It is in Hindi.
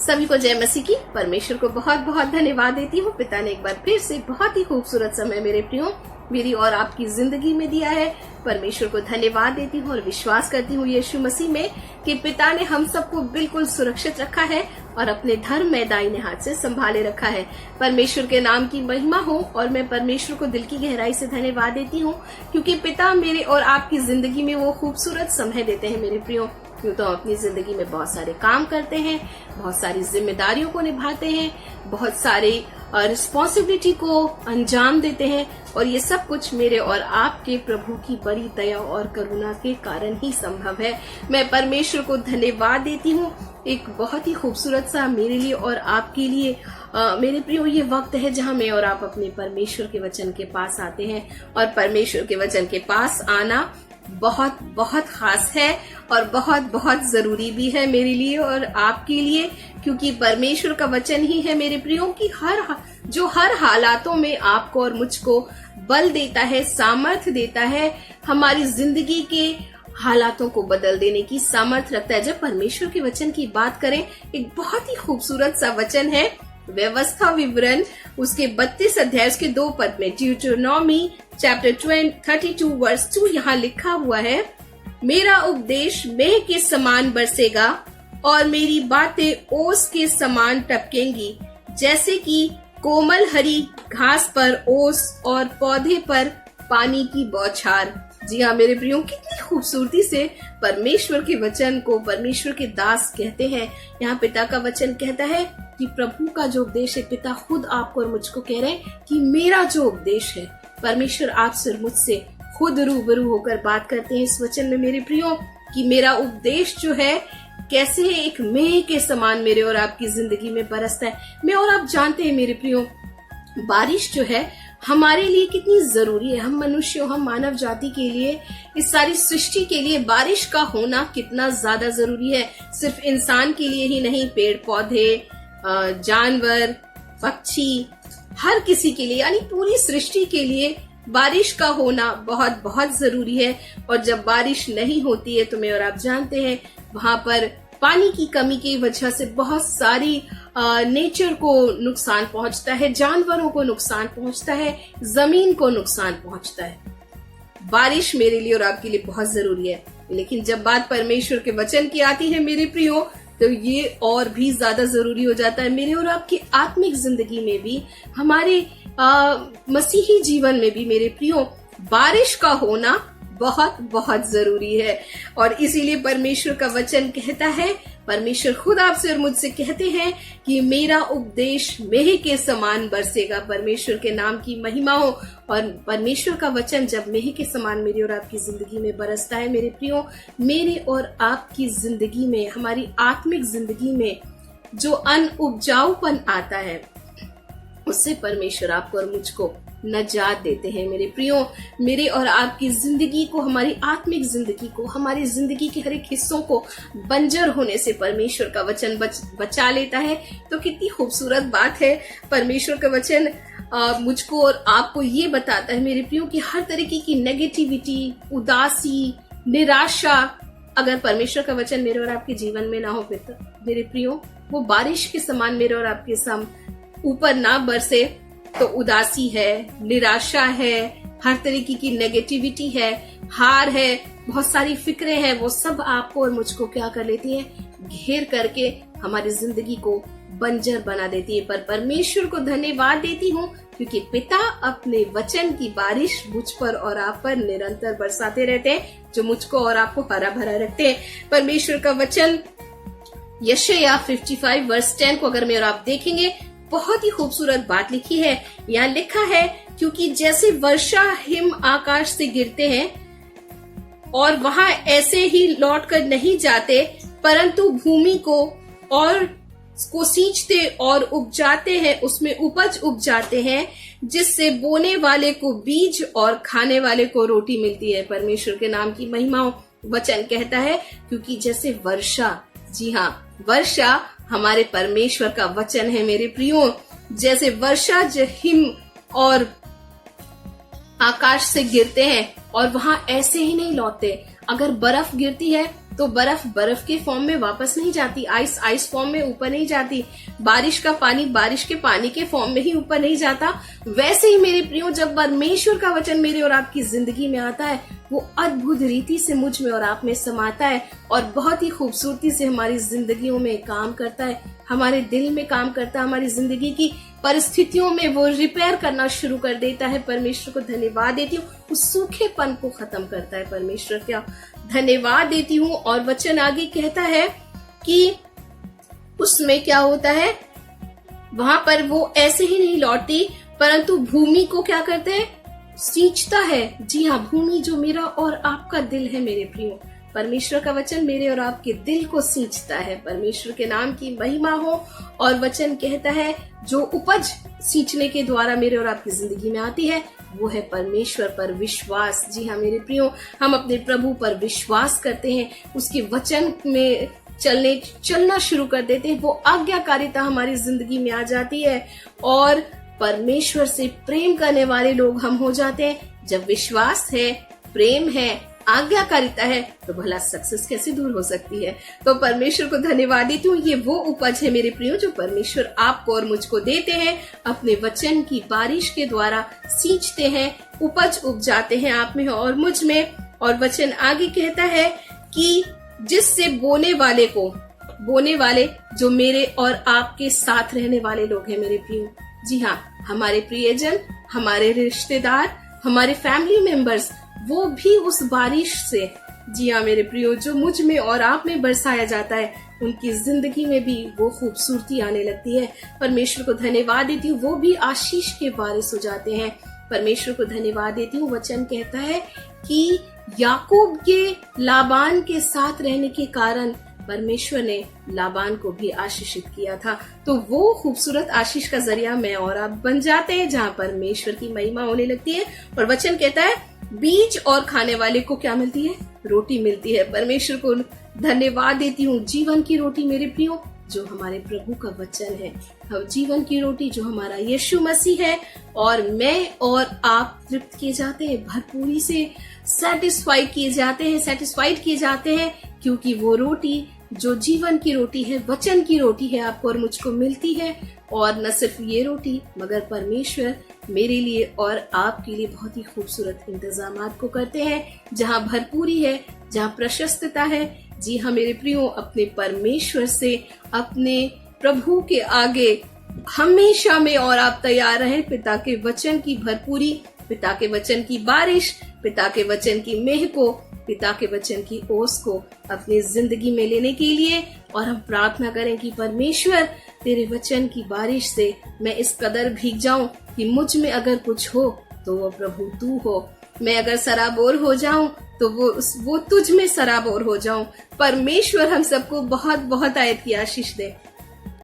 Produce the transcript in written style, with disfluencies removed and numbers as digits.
सभी को जय मसीह की। परमेश्वर को बहुत बहुत धन्यवाद देती हूँ। पिता ने एक बार फिर से बहुत ही खूबसूरत समय मेरे प्रियो मेरी और आपकी जिंदगी में दिया है। परमेश्वर को धन्यवाद देती हूँ और विश्वास करती हूँ यीशु मसीह में कि पिता ने हम सबको बिल्कुल सुरक्षित रखा है और अपने धर्म में दाहिने हाथ से संभाले रखा है। परमेश्वर के नाम की महिमा हो और मैं परमेश्वर को दिल की गहराई से धन्यवाद देती हूँ क्योंकि पिता मेरे और आपकी जिंदगी में वो खूबसूरत समय देते हैं मेरे प्रियो। क्यों तो अपनी जिंदगी में बहुत सारे काम करते हैं, बहुत सारी जिम्मेदारियों को निभाते हैं, बहुत सारी रिस्पॉन्सिबिलिटी को अंजाम देते हैं और ये सब कुछ मेरे और आपके प्रभु की बड़ी दया और करुणा के कारण ही संभव है। मैं परमेश्वर को धन्यवाद देती हूँ। एक बहुत ही खूबसूरत सा मेरे लिए और आपके लिए मेरे प्रियो ये वक्त है जहाँ मैं और आप अपने परमेश्वर के वचन के पास आते हैं और परमेश्वर के वचन के पास आना बहुत बहुत खास है और बहुत बहुत जरूरी भी है मेरे लिए और आपके लिए, क्योंकि परमेश्वर का वचन ही है मेरे प्रियो की हर हालातों में आपको और मुझको बल देता है, सामर्थ्य देता है, हमारी जिंदगी के हालातों को बदल देने की सामर्थ्य रखता है। जब परमेश्वर के वचन की बात करें, एक बहुत ही खूबसूरत सा वचन है व्यवस्था विवरण उसके 32 अध्याय उसके 2 पद में, ड्यूटरनॉमी चैप्टर 32 वर्स 2 यहाँ लिखा हुआ है, मेरा उपदेश मेह के समान बरसेगा और मेरी बातें ओस के समान टपकेंगी, जैसे कि कोमल हरी घास पर ओस और पौधे पर पानी की बौछार। जी हाँ मेरे प्रियो, कितनी खूबसूरती से परमेश्वर के वचन को परमेश्वर के दास कहते हैं। यहाँ पिता का वचन कहता है कि प्रभु का जो उपदेश है, पिता खुद आपको और मुझको कह रहे हैं कि मेरा जो उपदेश है, परमेश्वर आपसे और मुझसे खुद रूबरू होकर बात करते हैं इस वचन में मेरे प्रियो कि मेरा उपदेश जो है कैसे है, एक मेह के समान मेरे और आपकी जिंदगी में बरसता है। मैं और आप जानते हैं मेरे प्रियो, बारिश जो है हमारे लिए कितनी जरूरी है। हम मनुष्यों, हम मानव जाति के लिए, इस सारी सृष्टि के लिए बारिश का होना कितना ज्यादा जरूरी है। सिर्फ इंसान के लिए ही नहीं, पेड़ पौधे, जानवर, पक्षी, हर किसी के लिए, यानी पूरी सृष्टि के लिए बारिश का होना बहुत बहुत जरूरी है। और जब बारिश नहीं होती है तो मैं और आप जानते हैं वहां पर पानी की कमी की वजह से बहुत सारी नेचर को नुकसान पहुंचता है, जानवरों को नुकसान पहुंचता है, जमीन को नुकसान पहुंचता है। बारिश मेरे लिए और आपके लिए बहुत जरूरी है, लेकिन जब बात परमेश्वर के वचन की आती है मेरे प्रियो, तो ये और भी ज्यादा जरूरी हो जाता है मेरे और आपकी आत्मिक जिंदगी में भी, हमारे मसीही जीवन में भी मेरे प्रियो, बारिश का होना बहुत बहुत जरूरी है। और इसीलिए परमेश्वर का वचन कहता है, परमेश्वर खुद आपसे और मुझसे कहते हैं कि मेरा उपदेश मेह के समान बरसेगा। परमेश्वर के नाम की महिमा हो। और परमेश्वर का वचन जब मेह के समान मेरी और आपकी जिंदगी में बरसता है मेरे प्रियो, मेरे और आपकी जिंदगी में, हमारी आत्मिक जिंदगी में जो अनउपजाऊपन आता है, उससे परमेश्वर आपको और मुझको नजात देते हैं मेरे प्रियो। मेरे और आपकी जिंदगी को, हमारी आत्मिक जिंदगी को, हमारी जिंदगी के हर एक हिस्सों को बंजर होने से परमेश्वर का वचन बचा लेता है। तो कितनी खूबसूरत बात है। परमेश्वर का वचन मुझको और आपको ये बताता है मेरे प्रियो कि हर तरीके की नेगेटिविटी, उदासी, निराशा, अगर परमेश्वर का वचन मेरे और आपके जीवन में ना हो मेरे प्रियो, वो बारिश के समान मेरे और आपके ऊपर ना बरसे, तो उदासी है, निराशा है, हर तरीके की नेगेटिविटी है, हार है, बहुत सारी फिक्रें हैं, वो सब आपको और मुझको क्या कर लेती हैं, घेर करके हमारी जिंदगी को बंजर बना देती है। पर परमेश्वर को धन्यवाद देती हूँ क्योंकि पिता अपने वचन की बारिश मुझ पर और आप पर निरंतर बरसाते रहते हैं, जो मुझको और आपको हरा भरा रखते हैं। परमेश्वर का वचन यशायाह 55 वर्स 10 को अगर मैं और आप देखेंगे, बहुत ही खूबसूरत बात लिखी है। यहाँ लिखा है, क्योंकि जैसे वर्षा हिम आकाश से गिरते हैं और वहां ऐसे ही लौट कर नहीं जाते, परंतु भूमि को सींचते और उपजाते हैं, उसमें उपज उपजाते हैं, जिससे बोने वाले को बीज और खाने वाले को रोटी मिलती है। परमेश्वर के नाम की महिमा हो। वचन कहता है, क्योंकि जैसे वर्षा, जी हाँ, वर्षा हमारे परमेश्वर का वचन है मेरे प्रियो, जैसे वर्षा हिम और आकाश से गिरते हैं और वहां ऐसे ही नहीं लौटते, अगर बर्फ गिरती है तो बर्फ बर्फ के फॉर्म में वापस नहीं जाती, आइस आइस फॉर्म में ऊपर नहीं जाती, बारिश का पानी बारिश के पानी के फॉर्म में ही ऊपर नहीं जाता। वैसे ही मेरे प्रियो, जब परमेश्वर का वचन मेरे और आपकी जिंदगी में आता है, वो अद्भुत रीति से मुझ में और आप में समाता है और बहुत ही खूबसूरती से हमारी जिंदगियों में काम करता है, हमारे दिल में काम करता है, हमारी जिंदगी की परिस्थितियों में वो रिपेयर करना शुरू कर देता है। परमेश्वर को धन्यवाद देती हूँ, उस सूखेपन को खत्म करता है। परमेश्वर का धन्यवाद देती हूँ। और वचन आगे कहता है कि उसमें क्या होता है, वहां पर वो ऐसे ही नहीं लौटती परंतु भूमि को क्या करते हैं, सींचता है। जी हाँ, भूमि जो मेरा और आपका दिल है मेरे प्रियो, परमेश्वर का वचन मेरे और आपके दिल को सींचता है। परमेश्वर के नाम की महिमा हो। और वचन कहता है जो उपज सींचने के द्वारा मेरे और आपकी जिंदगी में आती है वो है परमेश्वर पर विश्वास। जी हाँ मेरे प्रियो, हम अपने प्रभु पर विश्वास करते हैं, उसके वचन में चलना शुरू कर देते हैं, वो आज्ञाकारिता हमारी जिंदगी में आ जाती है और परमेश्वर से प्रेम करने वाले लोग हम हो जाते हैं। जब विश्वास है, प्रेम है, आज्ञाकारिता है, तो भला सक्सेस कैसे दूर हो सकती है। तो परमेश्वर को धन्यवाद देती हूँ। ये वो उपज है मेरे प्रियो जो परमेश्वर आपको और मुझको देते हैं, अपने वचन की बारिश के द्वारा सींचते हैं, उपज उग जाते हैं आप में और मुझ में। और वचन आगे कहता है कि जिससे बोने वाले जो मेरे और आपके साथ रहने वाले लोग हैं मेरे प्रियो। जी हाँ, हमारे प्रियजन, हमारे रिश्तेदार, हमारे फैमिली मेंबर्स, वो भी उस बारिश से, जी हाँ मेरे प्रियो, जो मुझ में और आप में बरसाया जाता है, उनकी जिंदगी में भी वो खूबसूरती आने लगती है। परमेश्वर को धन्यवाद देती हूँ, वो भी आशीष के वारिस हो जाते हैं। परमेश्वर को धन्यवाद देती हूँ। वचन कहता है कि याकूब के लाबान के साथ रहने के कारण परमेश्वर ने लाबान को भी आशीषित किया था। तो वो खूबसूरत आशीष का जरिया मैं और आप बन जाते हैं, जहाँ परमेश्वर की महिमा होने लगती है। और वचन कहता है बीज और खाने वाले को क्या मिलती है, रोटी मिलती है। परमेश्वर को धन्यवाद देती हूँ। जीवन की रोटी मेरे प्रियो जो हमारे प्रभु का वचन है, हम जीवन की रोटी जो हमारा यीशु मसीह है, और मैं और आप तृप्त किए जाते हैं, भरपूरी से सेटिस्फाइड किए जाते हैं, क्योंकि वो रोटी जो जीवन की रोटी है, वचन की रोटी है, आपको और मुझको मिलती है। और न सिर्फ ये रोटी, मगर परमेश्वर मेरे लिए और आपके लिए बहुत ही खूबसूरत इंतजामात को करते हैं, जहाँ भरपूरी है, जहाँ प्रशस्तता है। जी हाँ मेरे प्रियो, अपने परमेश्वर से, अपने प्रभु के आगे हमेशा में और आप तैयार रहें पिता के वचन की भरपूरी, पिता के वचन की बारिश, पिता के वचन की मेह को, पिता के वचन की ओस को अपनी जिंदगी में लेने के लिए। और हम प्रार्थना करें कि परमेश्वर तेरे वचन की बारिश से मैं इस कदर भीग जाऊं कि मुझ में अगर कुछ हो तो वो प्रभु तू हो, मैं अगर सराबोर हो जाऊं तो वो तुझ में सराबोर हो जाऊं। परमेश्वर हम सबको बहुत बहुत आयत की आशीष दे।